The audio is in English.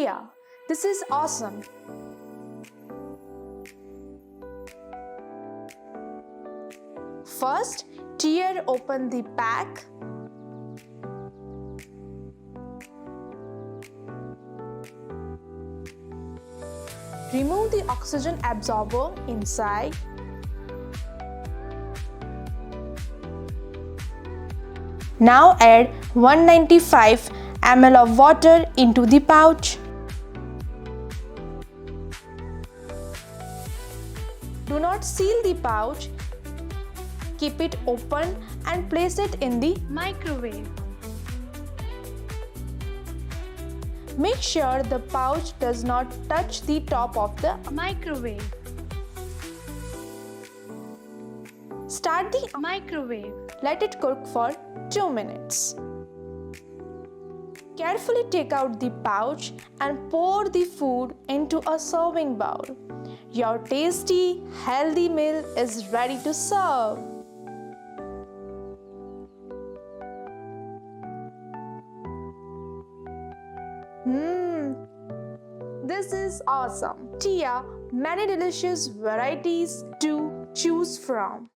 Tia, this is awesome. First, tear open the pack. Remove the oxygen absorber inside. Now add 195 ml of water into the pouch. Do not seal the pouch. Keep it open and place it in the microwave. Make sure the pouch does not touch the top of the microwave. Start the microwave. Let it cook for 2 minutes. Carefully take out the pouch and pour the food into a serving bowl. Your tasty, healthy meal is ready to serve. This is awesome. Tia, many delicious varieties to choose from.